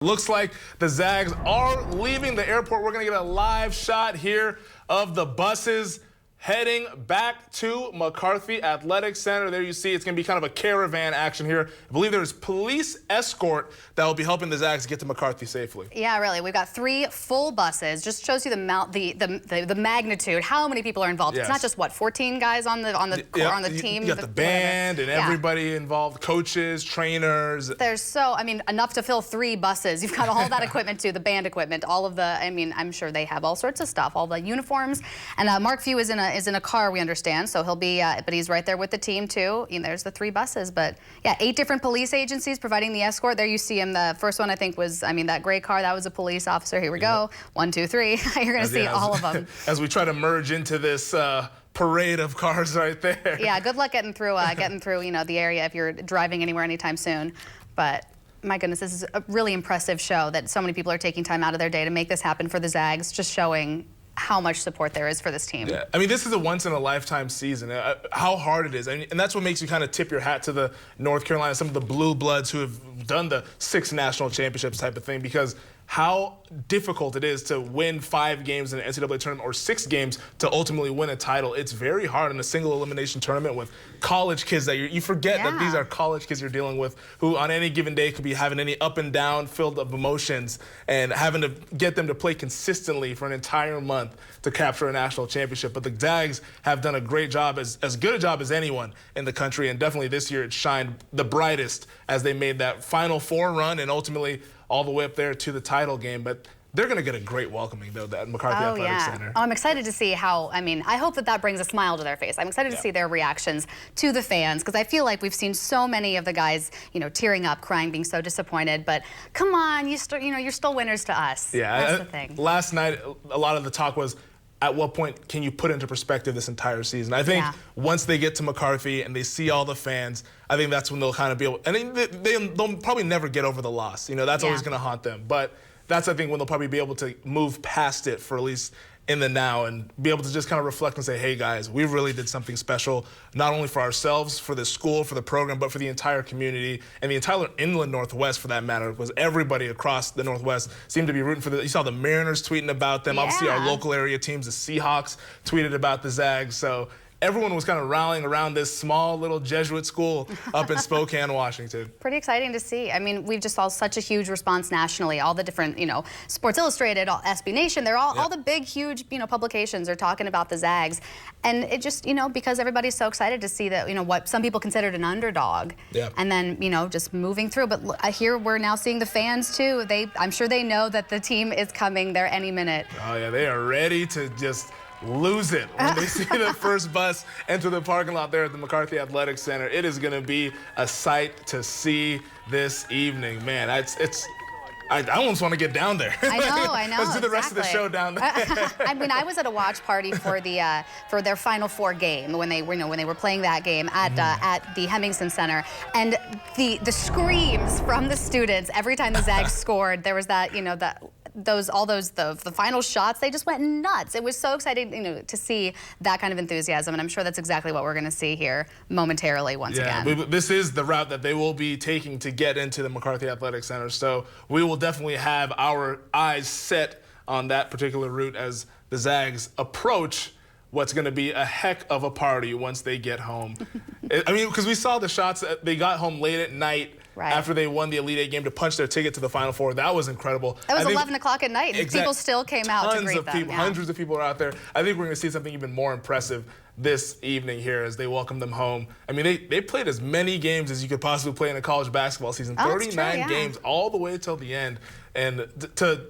Looks like the Zags are leaving the airport. We're going to get a live shot here of the buses heading back to McCarthy Athletic Center. There you see it's going to be kind of a caravan action here. I believe there's police escort that will be helping the Zags get to McCarthy safely. Yeah, really. We've got 3 full buses. Just shows you the magnitude, how many people are involved. Yes. It's not just what 14 guys on the team. You got the band and everybody involved, coaches, trainers. There's enough to fill 3 buses. You've got all that equipment too, the band equipment, all of the. I'm sure they have all sorts of stuff, all the uniforms. And Mark Few is in a car, we understand, so he'll be, but he's right there with the team too. There's the 3 buses, but yeah, 8 different police agencies providing the escort. There you see him. The first one I think was, that gray car, that was a police officer. Here we go. 1, 2, 3. You're gonna see all of them. As we try to merge into this parade of cars right there. Yeah, good luck getting through, the area if you're driving anywhere anytime soon. But my goodness, this is a really impressive show that so many people are taking time out of their day to make this happen for the Zags, just showing how much support there is for this team. Yeah, this is a once-in-a-lifetime season. How hard it is, and that's what makes you kind of tip your hat to the North Carolina, some of the blue bloods who have done the 6 national championships type of thing, because how difficult it is to win 5 games in an NCAA tournament or 6 games to ultimately win a title. It's very hard in a single elimination tournament with college kids that you forget that these are college kids you're dealing with who on any given day could be having any up and down filled of emotions, and having to get them to play consistently for an entire month to capture a national championship. But the Zags have done a great job, as good a job as anyone in the country, and definitely this year it shined the brightest as they made that Final Four run and ultimately all the way up there to the title game. But they're going to get a great welcoming, though, at McCarthy Athletic Center. I'm excited to see how, I hope that brings a smile to their face. I'm excited to see their reactions to the fans, because I feel like we've seen so many of the guys, tearing up, crying, being so disappointed. But come on, you're still winners to us. Yeah, that's the thing. Last night, a lot of the talk was, at what point can you put into perspective this entire season? I think once they get to McCarthy and they see all the fans, I think that's when they'll kind of be able, and they'll probably never get over the loss. That's always going to haunt them. But that's, I think, when they'll probably be able to move past it for at least in the now, and be able to just kind of reflect and say, hey guys, we really did something special, not only for ourselves, for the school, for the program, but for the entire community and the entire inland Northwest, for that matter, because everybody across the Northwest seemed to be rooting for you saw the Mariners tweeting about them. Obviously our local area teams, the Seahawks, tweeted about the Zags. So everyone was kind of rallying around this small little Jesuit school up in Spokane, Washington. Pretty exciting to see. We've just saw such a huge response nationally. All the different, Sports Illustrated, SB Nation, they're all the big, huge, publications are talking about the Zags. And it just, because everybody's so excited to see that, what some people considered an underdog. Yeah. And then, just moving through. But here we're now seeing the fans too. I'm sure they know that the team is coming there any minute. Oh yeah, they are ready to just lose it when they see the first bus enter the parking lot there at the McCarthy Athletic Center. It is going to be a sight to see this evening. Man, I almost want to get down there. I know. Let's do the rest of the show down there. I was at a watch party for their Final Four game when they were playing that game at the Hemmingson Center, and the screams from the students every time the Zags scored. There was that the final shots, they just went nuts. It was so exciting, to see that kind of enthusiasm, and I'm sure that's exactly what we're going to see here momentarily once again. This is the route that they will be taking to get into the McCarthy Athletic Center, so we will definitely have our eyes set on that particular route as the Zags approach what's going to be a heck of a party once they get home. Because we saw the shots, they got home late at night. Right. After they won the Elite Eight game to punch their ticket to the Final Four. That was incredible. That was 11 o'clock at night, and people still came out to greet them. Hundreds of people are out there. I think we're going to see something even more impressive this evening here as they welcome them home. They played as many games as you could possibly play in a college basketball season. 39 games all the way till the end. And to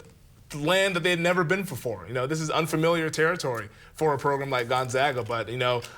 land that they had never been before. This is unfamiliar territory for a program like Gonzaga, but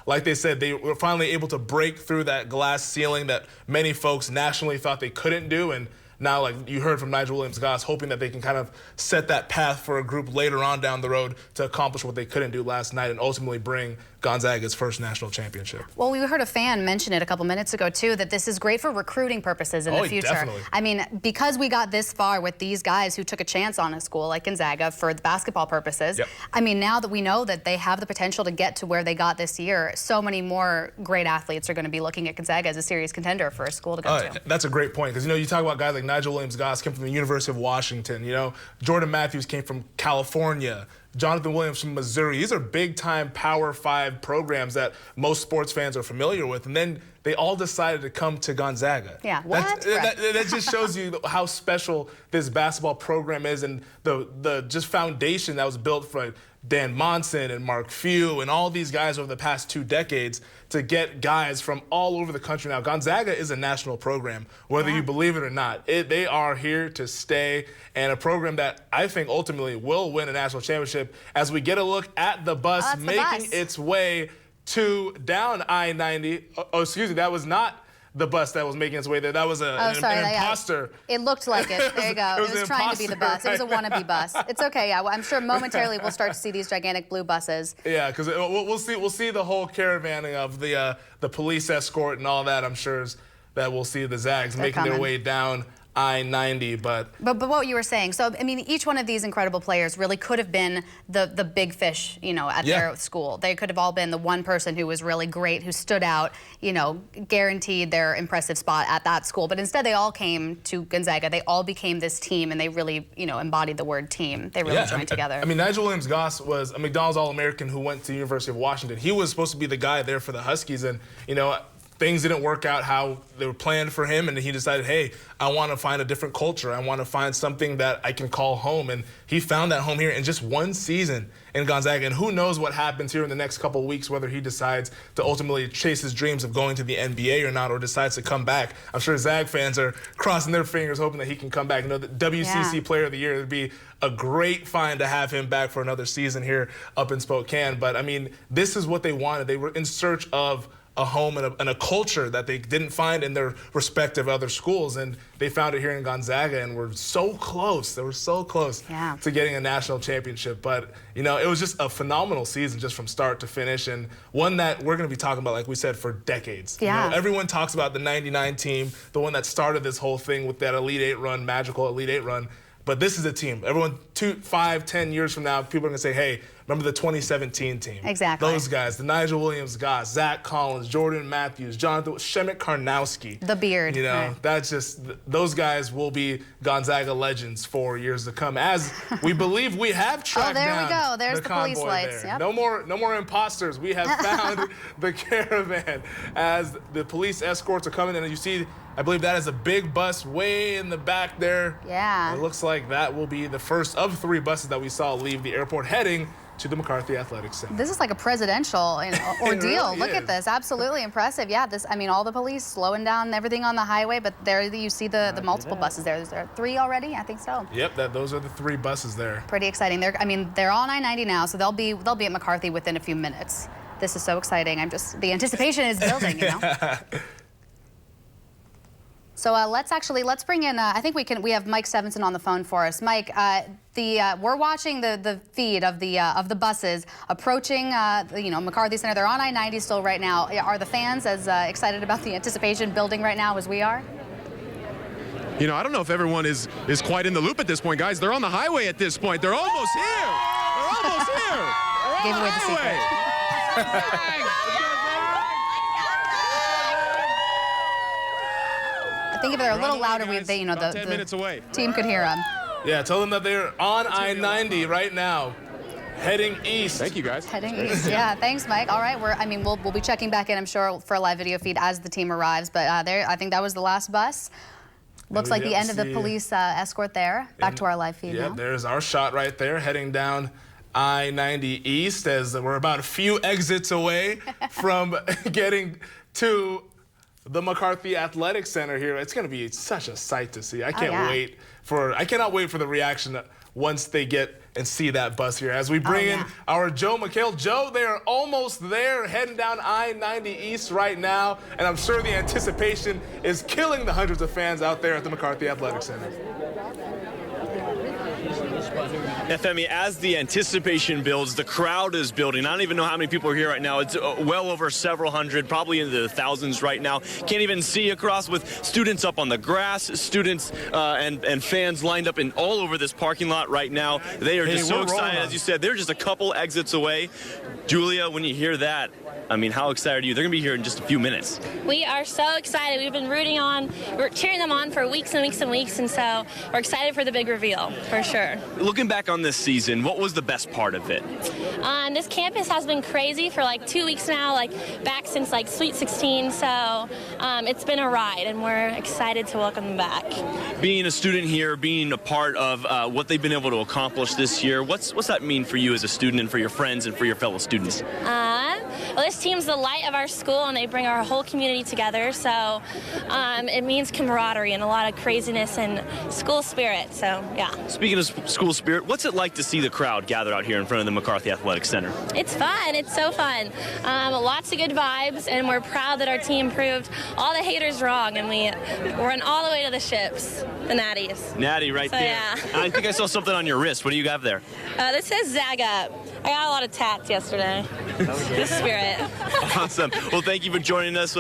like they said, they were finally able to break through that glass ceiling that many folks nationally thought they couldn't do, and now, like you heard from Nigel Williams-Goss, hoping that they can kind of set that path for a group later on down the road to accomplish what they couldn't do last night and ultimately bring Gonzaga's first national championship. Well, we heard a fan mention it a couple minutes ago, too, that this is great for recruiting purposes in the future. Definitely. Because we got this far with these guys who took a chance on a school like Gonzaga for the basketball purposes, now that we know that they have the potential to get to where they got this year, so many more great athletes are going to be looking at Gonzaga as a serious contender for a school to go to. That's a great point, because, you talk about guys like Nigel Williams-Goss came from the University of Washington. You know, Jordan Matthews came from California. Jonathan Williams from Missouri. These are big-time Power 5 programs that most sports fans are familiar with. And then they all decided to come to Gonzaga. Yeah, what? That just shows you how special this basketball program is, and the just foundation that was built for Dan Monson and Mark Few and all these guys over the past 2 decades to get guys from all over the country. Now, Gonzaga is a national program, whether you believe it or not. They are here to stay, and a program that I think ultimately will win a national championship as we get a look at the bus making its way to down I-90. Oh, excuse me, that was not the bus that was making its way there. That was an imposter. It looked like it. There you go. It was trying to be the bus. It was a wannabe bus. It's okay. Yeah, I'm sure momentarily we'll start to see these gigantic blue buses. Yeah, because we'll see the whole caravanning of the police escort and all that. I'm sure that we'll see the Zags making their way down I-90, but what you were saying, so I mean, each one of these incredible players really could have been the big fish, you know, at their school. They could have all been the one person who was really great, who stood out, you know, guaranteed their impressive spot at that school. But instead, they all came to Gonzaga. They all became this team, and they really, you know, embodied the word team. They really joined together. I mean, Nigel Williams-Goss was a McDonald's All-American who went to the University of Washington. He was supposed to be the guy there for the Huskies, and you know, things didn't work out how they were planned for him, and he decided, hey, I want to find a different culture. I want to find something that I can call home, and he found that home here in just 1 season in Gonzaga, and who knows what happens here in the next couple of weeks, whether he decides to ultimately chase his dreams of going to the NBA or not, or decides to come back. I'm sure Zag fans are crossing their fingers hoping that he can come back. You know, the WCC Player of the Year, it would be a great find to have him back for another season here up in Spokane. But, I mean, this is what they wanted. They were in search of a home and a culture that they didn't find in their respective other schools, and they found it here in Gonzaga, and were so close. They were so close to getting a national championship. But, you know, it was just a phenomenal season just from start to finish, and one that we're going to be talking about, like we said, for decades. Yeah. You know, everyone talks about the '99 team, the one that started this whole thing with that Elite Eight run, magical Elite Eight run. But this is a team. Everyone, 2, 5, 10 years from now, people are going to say, hey, remember the 2017 team? Exactly. Those guys, the Nigel Williams-Goss, Zach Collins, Jordan Matthews, Jonathan, Shemek Karnowski. The beard. You know, that's just, those guys will be Gonzaga legends for years to come, as we believe we have tracked down. Oh, there we go. There's the police lights. Yep. No more imposters. We have found the caravan as the police escorts are coming in, and you see, I believe that is a big bus way in the back there. Yeah. It looks like that will be the first of 3 buses that we saw leave the airport heading to the McCarthy Athletic Center. This is like a presidential, you know, ordeal. Really Look at this. Absolutely impressive. Yeah, this, I mean, all the police slowing down everything on the highway, but there you see the multiple buses there. Is there 3 already? I think so. Yep, those are the 3 buses there. Pretty exciting. They're on I-90 now, so they'll be at McCarthy within a few minutes. This is so exciting. The anticipation is building, you know. So let's bring in, I think we have Mike Stevenson on the phone for us. Mike, we're watching the feed of the buses approaching, you know, McCarthy Center. They're on I-90 still right now. Are the fans as excited about the anticipation building right now as we are? You know, I don't know if everyone is quite in the loop at this point, guys. They're on the highway at this point. They're almost here. They're almost here. They're Gave on away the secret. I think if they're a little louder, you know, the 10 minutes away. Team could hear them. Yeah, tell them that they're on I-90 right now, heading east. Thank you, guys. Heading east. Yeah, thanks, Mike. All right, we'll be checking back in, I'm sure, for a live video feed as the team arrives. But I think that was the last bus. Looks like the end of the police escort there. Back to our live feed now. Yeah, there's our shot right there, heading down I-90 east, as we're about a few exits away from getting to the McCarthy Athletic Center here. It's going to be such a sight to see. I cannot wait for the reaction once they get and see that bus here. As we bring in our Joe McHale. Joe, they are almost there, heading down I-90 East right now, and I'm sure the anticipation is killing the hundreds of fans out there at the McCarthy Athletic Center. Yeah, Femi, as the anticipation builds, the crowd is building. I don't even know how many people are here right now. It's well over several hundred, probably into the thousands right now. Can't even see across, with students up on the grass, students and fans lined up in all over this parking lot right now. They are just so excited. As you said, they're just a couple exits away. Julia, when you hear that, I mean, how excited are you? They're going to be here in just a few minutes. We are so excited. We've been we're cheering them on for weeks and weeks and weeks, and so we're excited for the big reveal, for sure. Looking back on this season, what was the best part of it? This campus has been crazy for like 2 weeks now, like back since like Sweet 16, so it's been a ride, and we're excited to welcome them back. Being a student here, being a part of what they've been able to accomplish this year, what's that mean for you as a student and for your friends and for your fellow students? Well, this team's the light of our school, and they bring our whole community together, so it means camaraderie and a lot of craziness and school spirit, so yeah. Speaking of school spirit, what's it like to see the crowd gather out here in front of the McCarthy Athletic Center? It's fun. It's so fun. Lots of good vibes, and we're proud that our team proved all the haters wrong, and we went all the way to the ships, the Natties. Natty right So, there. yeah. I think I saw something on your wrist. What do you have there? This says Zaga. I got a lot of tats yesterday. The spirit. Awesome. Well, thank you for joining us.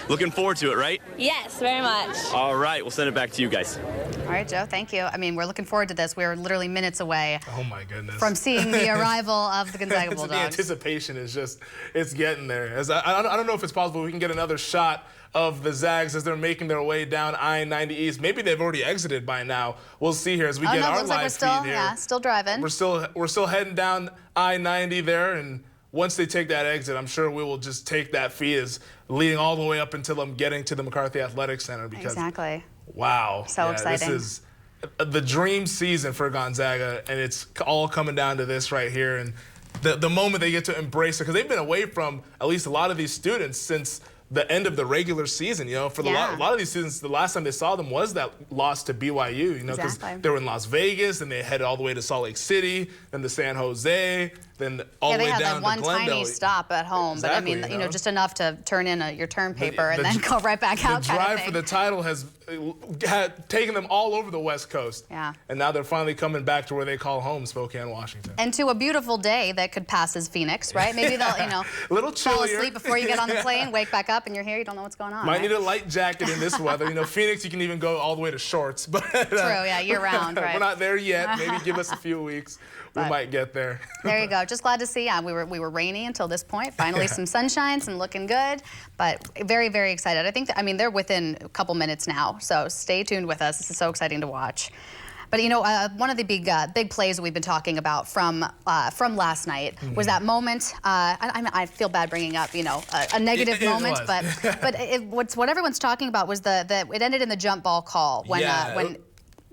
Looking forward to it, right? Yes, very much. All right. We'll send it back to you guys. All right, Joe, thank you. I mean, we're looking forward to this. We're literally minutes away Oh my goodness. from seeing the arrival of the Gonzaga The Bulldogs. anticipation is just, it's getting there. As I don't know if it's possible we can get another shot of the Zags as they're making their way down I-90 East. Maybe they've already exited by now. We'll see here as we get no, our looks like live we're still, feed here. yeah, still driving. We're still heading down I-90 there, and once they take that exit, I'm sure we will just take that feed as leading all the way up until I'm getting to the McCarthy Athletic Center. Because, Exactly. wow. So exciting. This is the dream season for Gonzaga, and it's all coming down to this right here. And the moment they get to embrace it, because they've been away from at least a lot of these students since the end of the regular season. You know, for a lot of these students, the last time they saw them was that loss to BYU, you know, because they were in Las Vegas, and they headed all the way to Salt Lake City, then to San Jose, then all the way down to Glendale. They had that one tiny stop at home, but I mean, you know, just enough to turn in your term paper and then go right back out. The drive for the title has had taken them all over the West Coast. Yeah. And now they're finally coming back to where they call home, Spokane, Washington. And to a beautiful day that could pass as Phoenix, right? Maybe they'll, you know, a little fall chillier. asleep before you get on the plane, wake back up, and you're here. You don't know what's going on. Might right? need a light jacket in this weather. You know, Phoenix, you can even go all the way to shorts. But True, yeah, year-round, right. We're not there yet. Maybe give us a few weeks. We might get there. There you go. Just glad to see. We were rainy until this point. Finally, some sunshine, some looking good. But very, very excited. I think that, I mean, they're within a couple minutes now. So stay tuned with us. This is so exciting to watch. But you know, one of the big plays that we've been talking about from last night was that moment. I feel bad bringing up, you know, a negative moment, but what everyone's talking about was it ended in the jump ball call when.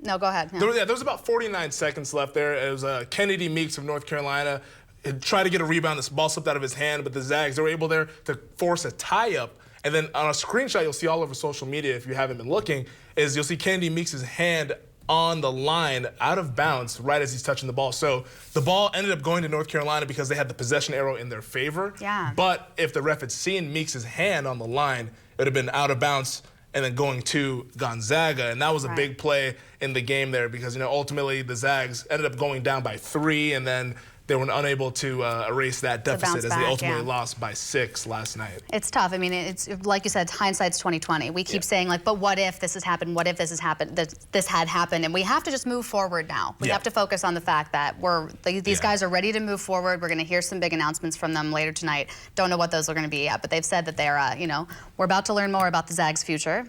No, go ahead. Yeah. There was about 49 seconds left there. It was Kennedy Meeks of North Carolina. It tried to get a rebound. This ball slipped out of his hand, but the Zags, they were able there to force a tie-up. And then on a screenshot you'll see all over social media, if you haven't been looking, is you'll see Kennedy Meeks' hand on the line out of bounds right as he's touching the ball. So the ball ended up going to North Carolina because they had the possession arrow in their favor. Yeah. But if the ref had seen Meeks' hand on the line, it would have been out of bounds and then going to Gonzaga. And that was a big play in the game there because, you know, ultimately the Zags ended up going down by 3, and then they were unable to erase that deficit as they ultimately lost by 6 last night. It's tough. I mean, it's like you said, hindsight's 2020. We keep saying, like, but what if this has happened? What if this has happened? This had happened, and we have to just move forward now. We have to focus on the fact that these guys are ready to move forward. We're going to hear some big announcements from them later tonight. Don't know what those are going to be yet, but they've said that they're, you know, we're about to learn more about the Zags' future.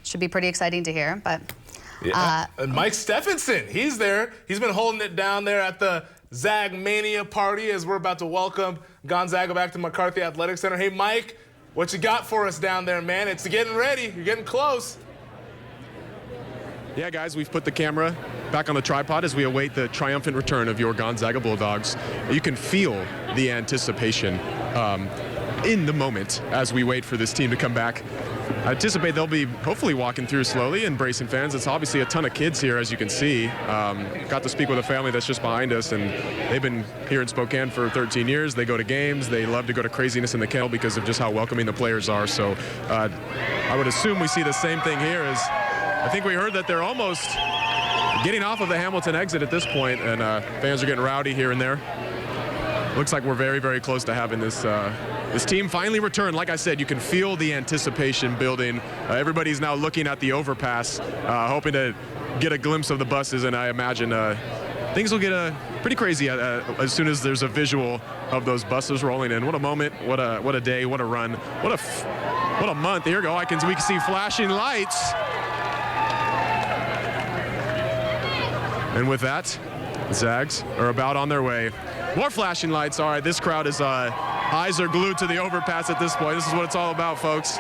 Should be pretty exciting to hear, but. And Mike Stephenson, he's there. He's been holding it down there at the Zag Mania party as we're about to welcome Gonzaga back to McCarthy Athletic Center. Hey, Mike, what you got for us down there, man? It's getting ready. You're getting close. Yeah, guys, we've put the camera back on the tripod as we await the triumphant return of your Gonzaga Bulldogs. You can feel the anticipation in the moment as we wait for this team to come back. I anticipate they'll be hopefully walking through slowly, embracing fans. It's obviously a ton of kids here, as you can see. Got to speak with a family that's just behind us, and they've been here in Spokane for 13 years. They go to games. They love to go to craziness in the kennel because of just how welcoming the players are. So I would assume we see the same thing here. As I think we heard that they're almost getting off of the Hamilton exit at this point, and fans are getting rowdy here and there. Looks like we're very, very close to having this team finally return. Like I said, you can feel the anticipation building. Everybody's now looking at the overpass, hoping to get a glimpse of the buses, and I imagine things will get pretty crazy as soon as there's a visual of those buses rolling in. What a moment, what a day, what a run, what a month. Here we go, we can see flashing lights. And with that, Zags are about on their way. More flashing lights. All right, this crowd is eyes are glued to the overpass at this point. This is what it's all about, folks.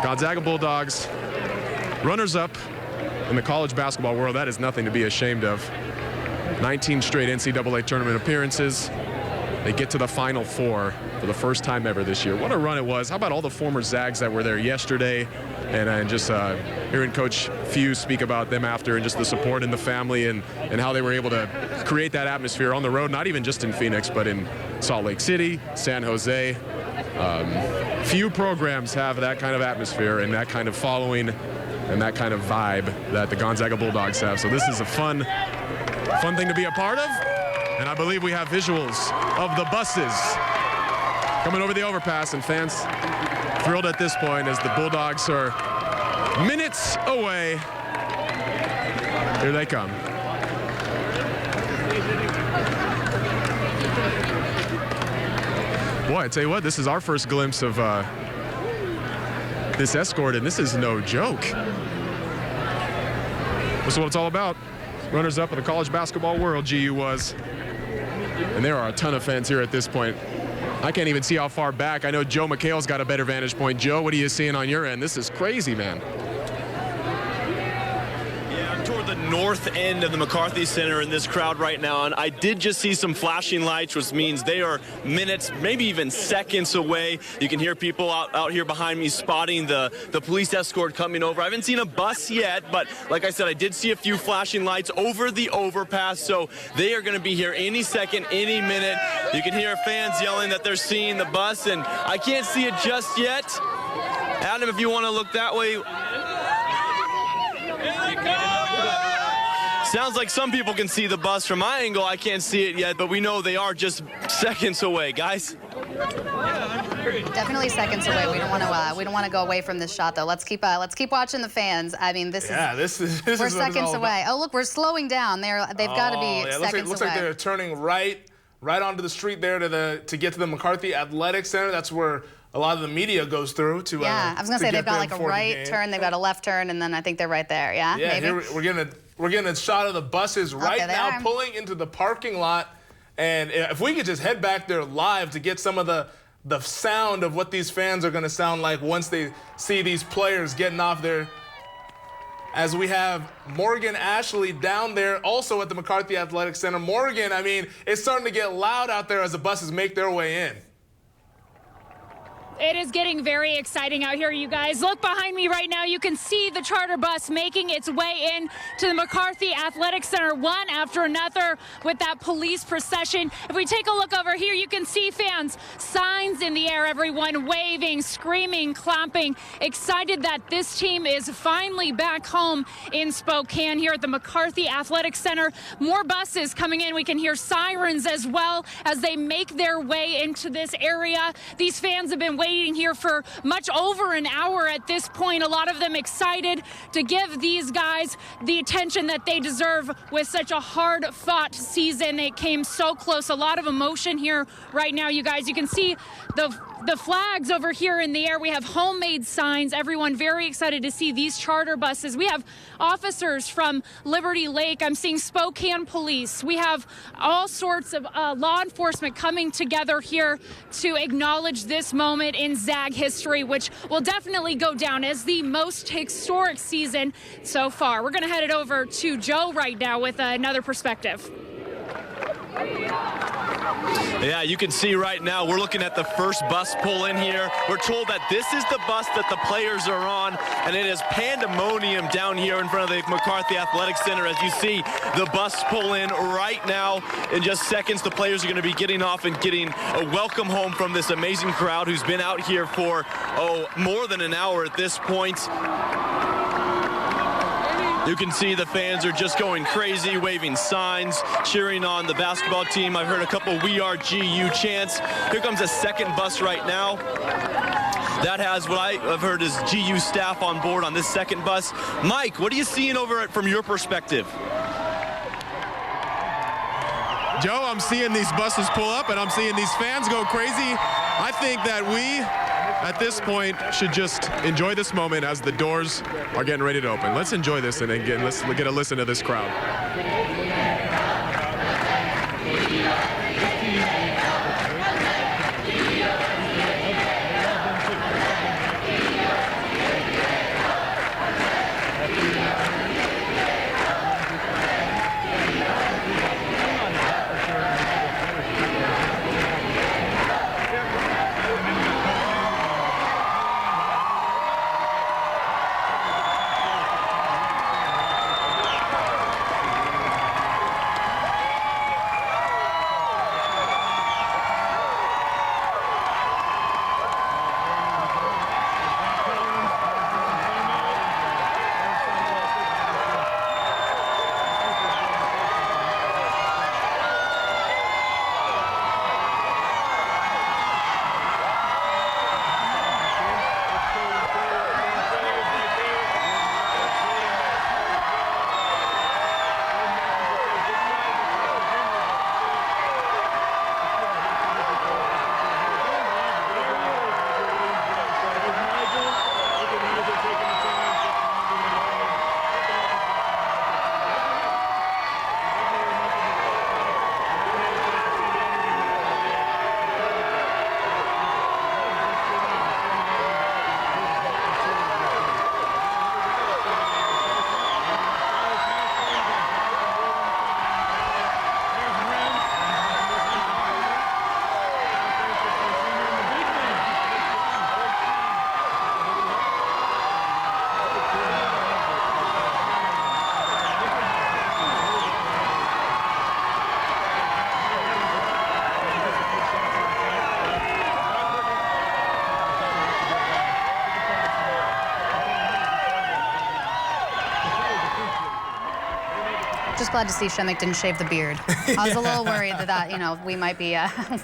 Gonzaga Bulldogs, runners up in the college basketball world. That is nothing to be ashamed of. 19 straight NCAA tournament appearances. They get to the Final Four for the first time ever this year. What a run it was. How about all the former Zags that were there yesterday? And just hearing Coach Few speak about them after, and just the support in the family, and how they were able to create that atmosphere on the road, not even just in Phoenix, but in Salt Lake City, San Jose. Few programs have that kind of atmosphere and that kind of following and that kind of vibe that the Gonzaga Bulldogs have. So this is a fun thing to be a part of. And I believe we have visuals of the buses coming over the overpass, and fans thrilled at this point as the Bulldogs are minutes away. Here they come. Boy, I tell you what, this is our first glimpse of this escort, and this is no joke. This is what it's all about. Runners-up in the college basketball world, GU was. And there are a ton of fans here at this point. I can't even see how far back. I know Joe McHale's got a better vantage point. Joe, what are you seeing on your end? This is crazy, man. Yeah, I'm toward the north end of the McCarthy Center in this crowd right now, and I did just see some flashing lights, which means they are minutes, maybe even seconds away. You can hear people out here behind me spotting the police escort coming over. I haven't seen a bus yet, but like I said, I did see a few flashing lights over the overpass, so they are going to be here any second, any minute. You can hear fans yelling that they're seeing the bus, and I can't see it just yet. Adam, if you want to look that way. Sounds like some people can see the bus. From my angle, I can't see it yet, but we know they are just seconds away, guys. Definitely seconds away. We don't want to go away from this shot, though. Let's keep watching the fans. I mean, this is we're seconds away. Oh, look, we're slowing down. They've got to be seconds away. Looks like they're turning right onto the street there to get to the McCarthy Athletic Center. That's where a lot of the media goes through to. Yeah, I was gonna say they've got like a right turn, they've got a left turn, and then I think they're right there. Yeah, yeah. Maybe. Here we're getting a shot of the buses right now pulling into the parking lot, and if we could just head back there live to get some of the sound of what these fans are gonna sound like once they see these players getting off there. As we have Morgan Ashley down there also at the McCarthy Athletic Center. Morgan, I mean, it's starting to get loud out there as the buses make their way in. It is getting very exciting out here, you guys. Look behind me right now. You can see the charter bus making its way in to the McCarthy Athletic Center, one after another with that police procession. If we take a look over here, you can see fans, signs in the air, everyone waving, screaming, clapping, excited that this team is finally back home in Spokane here at the McCarthy Athletic Center. More buses coming in. We can hear sirens as well as they make their way into this area. These fans have been waiting here for much over an hour at this point. A lot of them excited to give these guys the attention that they deserve with such a hard-fought season. They came so close. A lot of emotion here right now, you guys. You can see the flags over here in the air. We have homemade signs. Everyone very excited to see these charter buses. We have officers from Liberty Lake. I'm seeing Spokane Police. We have all sorts of law enforcement coming together here to acknowledge this moment in Zag history, which will definitely go down as the most historic season so far. We're going to head it over to Joe right now with another perspective. Yeah, you can see right now we're looking at the first bus pull in here. We're told that this is the bus that the players are on, and it is pandemonium down here in front of the McCarthy Athletic Center as you see the bus pull in right now. In just seconds, the players are going to be getting off and getting a welcome home from this amazing crowd who's been out here for, more than an hour at this point. You can see the fans are just going crazy, waving signs, cheering on the basketball team. I've heard a couple "We Are GU" chants. Here comes a second bus right now. That has what I've heard is GU staff on board on this second bus. Mike, what are you seeing over it from your perspective? Joe, I'm seeing these buses pull up and I'm seeing these fans go crazy. I think that we, at this point, should just enjoy this moment as the doors are getting ready to open. Let's enjoy this, and again, let's get a listen to this crowd. Just glad to see Shemmick didn't shave the beard. I was a little worried that you know, we might be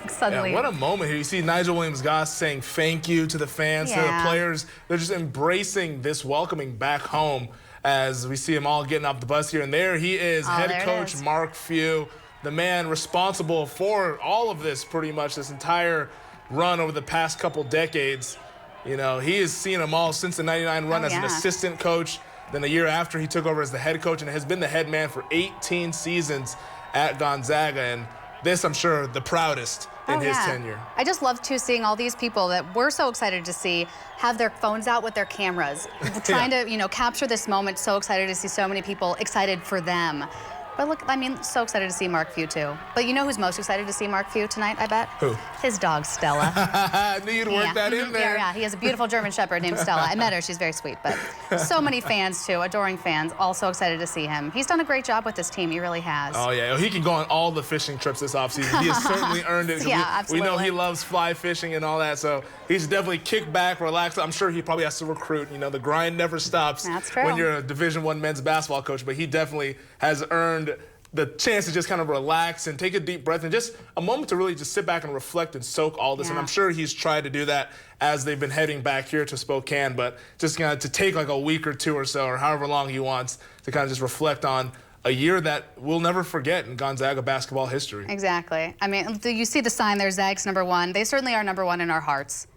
suddenly. Yeah, what a moment here. You see Nigel Williams-Goss saying thank you to the fans, to the players. They're just embracing this welcoming back home as we see them all getting off the bus here. And there he is, head coach Mark Few, the man responsible for all of this, pretty much this entire run over the past couple decades. You know, he has seen them all since the '99 run as an assistant coach. Then the year after, he took over as the head coach and has been the head man for 18 seasons at Gonzaga. And this, I'm sure, the proudest in his tenure. I just love, too, seeing all these people that we're so excited to see have their phones out with their cameras, trying to, you know, capture this moment. So excited to see so many people excited for them. But look, I mean, so excited to see Mark Few, too. But you know who's most excited to see Mark Few tonight, I bet? Who? His dog, Stella. I knew you'd work that in there. Yeah, he has a beautiful German Shepherd named Stella. I met her. She's very sweet. But so many fans, too, adoring fans, all so excited to see him. He's done a great job with this team. He really has. Oh, yeah. He can go on all the fishing trips this offseason. He has certainly earned it. Yeah, absolutely. We know he loves fly fishing and all that, so he's definitely kicked back, relaxed. I'm sure he probably has to recruit. You know, the grind never stops. That's true. When you're a Division I men's basketball coach, but he definitely has earned the chance to just kind of relax and take a deep breath and just a moment to really just sit back and reflect and soak all this. And I'm sure he's tried to do that as they've been heading back here to Spokane, but just kind of to take like a week or two or so, or however long he wants, to kind of just reflect on a year that we'll never forget in Gonzaga basketball history. Exactly. I mean, you see the sign there, Zags #1. They certainly are #1 in our hearts.